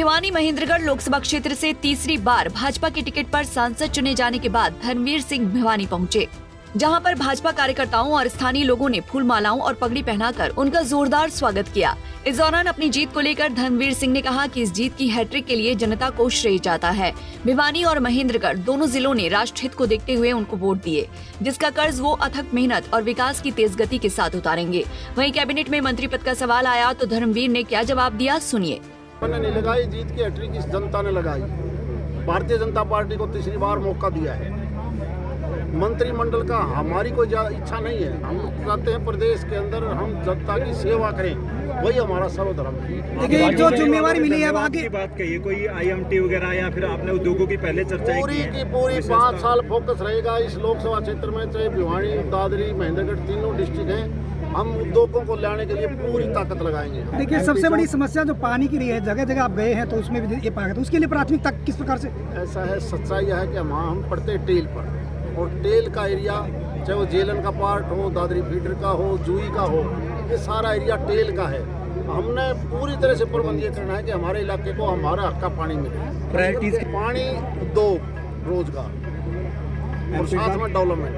भिवानी महेंद्रगढ़ लोकसभा क्षेत्र से तीसरी बार भाजपा की टिकट पर सांसद चुने जाने के बाद धर्मवीर सिंह भिवानी पहुंचे, जहां पर भाजपा कार्यकर्ताओं और स्थानीय लोगों ने फूल मालाओं और पगड़ी पहनाकर उनका जोरदार स्वागत किया। इस दौरान अपनी जीत को लेकर धर्मवीर सिंह ने कहा कि इस जीत की हैट्रिक के लिए जनता को श्रेय जाता है। भिवानी और महेंद्रगढ़ दोनों जिलों ने राष्ट्रहित को देखते हुए उनको वोट दिए, जिसका कर्ज वो अथक मेहनत और विकास की तेज गति के साथ उतारेंगे। वहीं कैबिनेट में मंत्री पद का सवाल आया तो धर्मवीर ने क्या जवाब दिया, सुनिए। मैंने नहीं लगाई, जीत की हैट्रिक इस जनता ने लगाई। भारतीय जनता पार्टी को तीसरी बार मौका दिया है। मंत्रिमंडल का हमारी कोई इच्छा नहीं है। हम चाहते हैं प्रदेश के अंदर हम जनता की सेवा करें, वही हमारा सर्वधर्म है। देखिए जो जिम्मेवारी मिली है बात कहिए, कोई IMT वगैरह या फिर आपने उद्योगों की पहले चर्चा पूरी की पूरी 5 साल फोकस रहेगा इस लोकसभा क्षेत्र में, चाहे भिवानी, दादरी, महेंद्रगढ़ तीनों डिस्ट्रिक्ट हैं। हम उद्योगों को लाने के लिए पूरी ताकत लगाएंगे। देखिए सबसे बड़ी समस्या जो पानी की रही है, जगह जगह आप गए हैं तो उसमें भी ये पाया, तो उसके लिए प्राथमिकता किस प्रकार से? ऐसा है, सच्चाई यह है कि हम पढ़ते टेल पर, और टेल का एरिया चाहे वो जेलन का पार्ट हो, दादरी फीडर का हो, जुई का हो, ये सारा एरिया टेल का है। हमने पूरी तरह से प्रबंध ये करना है कि हमारे इलाके को हमारा हक का पानी मिले। प्रायोरिटीज पानी, उद्योग, रोजगार और साथ में डेवलपमेंट।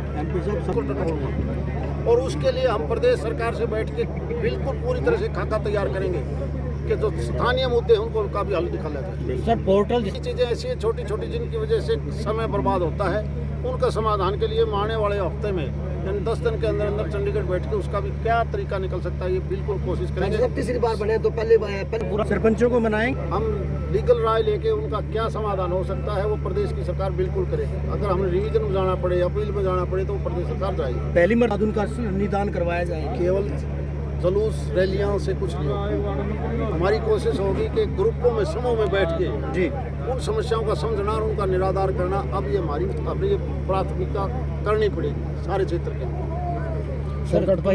और उसके लिए हम प्रदेश सरकार से बैठ के बिल्कुल पूरी तरह से खाका तैयार करेंगे कि जो स्थानीय मुद्दे हैं उनका भी हल निकाला जाए। सर पोर्टल चीज़ें ऐसी हैं छोटी छोटी जिनकी वजह से समय बर्बाद होता है, उनका समाधान के लिए आने वाले हफ्ते में यानी 10 दिन के अंदर अंदर चंडीगढ़ बैठ के उसका भी क्या तरीका निकल सकता है, ये बिल्कुल कोशिश करेंगे। जब तीसरी बार बने तो पहले पूरा सरपंचों को मनाएंगे। हम लीगल राय लेके उनका क्या समाधान हो सकता है वो प्रदेश की सरकार बिल्कुल करेगी। अगर हमें रिवीजन में जाना पड़े, अपील में जाना पड़े तो वो प्रदेश सरकार जाएगी। पहली बार उनका निदान करवाया जाए। केवल जुलूस रैलियों से कुछ नहीं होगा। हमारी कोशिश होगी कि ग्रुपों में, समूह में बैठ के जी उन समस्याओं का समझना और उनका निराधार करना अब ये हमारी अपनी प्राथमिकता करनी पड़ेगी सारे क्षेत्र के।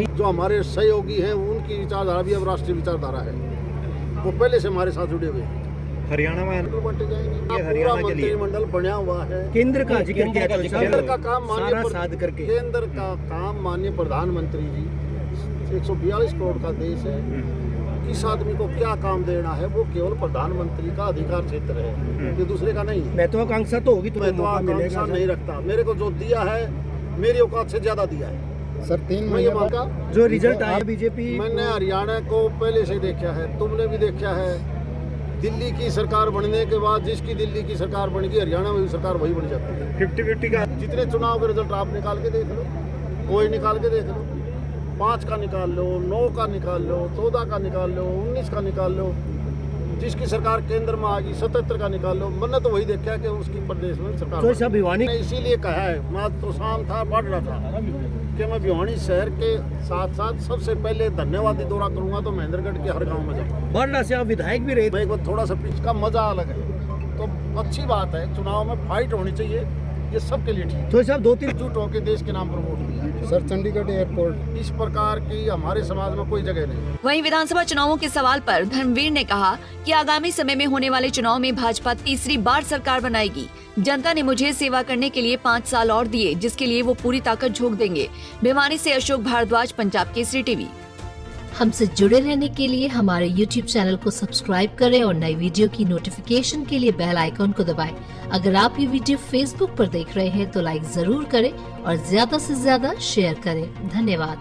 जो हमारे सहयोगी हैं उनकी विचारधारा भी अब राष्ट्रीय विचारधारा है, वो पहले से हमारे साथ जुड़े हुए हैं। हरियाणा में बंटे जाएंगे। पूरा मंत्रिमंडल बना हुआ है। केंद्र का जिक्र किया, केंद्र का काम माननीय केंद्र का काम माननीय प्रधानमंत्री जी, 142 करोड़ का देश है, किस आदमी को क्या काम देना है वो केवल प्रधानमंत्री का अधिकार क्षेत्र है, ये दूसरे का नहीं है। महत्वाकांक्षा तो होगी, महत्वाकांक्षा नहीं रखता। मेरे को जो दिया है मेरी औकात से ज्यादा दिया है। सर 3 महीने का जो रिजल्ट आया बीजेपी, मैंने हरियाणा को पहले से देखा है, तुमने भी देखा है। दिल्ली की सरकार बनने के बाद जिसकी दिल्ली की सरकार बनेगी, हरियाणा में भी सरकार वही बन जाती है। 50-50 का जितने चुनाव के रिजल्ट आप निकाल के देख लो, कोई निकाल के देख लो, 5 का निकाल लो, 9 का निकाल लो, 14 का निकाल लो, 19 का निकाल लो, जिसकी सरकार केंद्र में आ गई 77 का निकाल लो। मैंने तो वही देखा कि उसकी प्रदेश में सरकार तो सब भिवानी ने इसीलिए कहा है, मैं तो शाम था पढ़ रहा था कि मैं भिवानी शहर के साथ साथ सबसे पहले धन्यवादी दौरा करूंगा तो महेंद्रगढ़ के हर गांव में जाऊंगा। बढ़ से आप विधायक भी रहे, एक बार थोड़ा सा पिच का मजा अलग है, तो अच्छी बात है। चुनाव में फाइट होनी चाहिए, ये सबके लिए ठीक। तो साहब 2-3 जुट होकर देश के नाम पर वोट दिया। सर चंडीगढ़ एयरपोर्ट इस प्रकार की हमारे समाज में कोई जगह नहीं। वहीं विधानसभा चुनावों के सवाल पर धर्मवीर ने कहा कि आगामी समय में होने वाले चुनाव में भाजपा तीसरी बार सरकार बनाएगी। जनता ने मुझे सेवा करने के लिए 5 साल और दिए, जिसके लिए वो पूरी ताकत झोंक देंगे। भिवानी से अशोक भारद्वाज, पंजाब केसरी टीवी। हमसे जुड़े रहने के लिए हमारे YouTube चैनल को सब्सक्राइब करें और नई वीडियो की नोटिफिकेशन के लिए बेल आइकॉन को दबाएं। अगर आप ये वीडियो Facebook पर देख रहे हैं तो लाइक जरूर करें और ज्यादा से ज्यादा शेयर करें। धन्यवाद।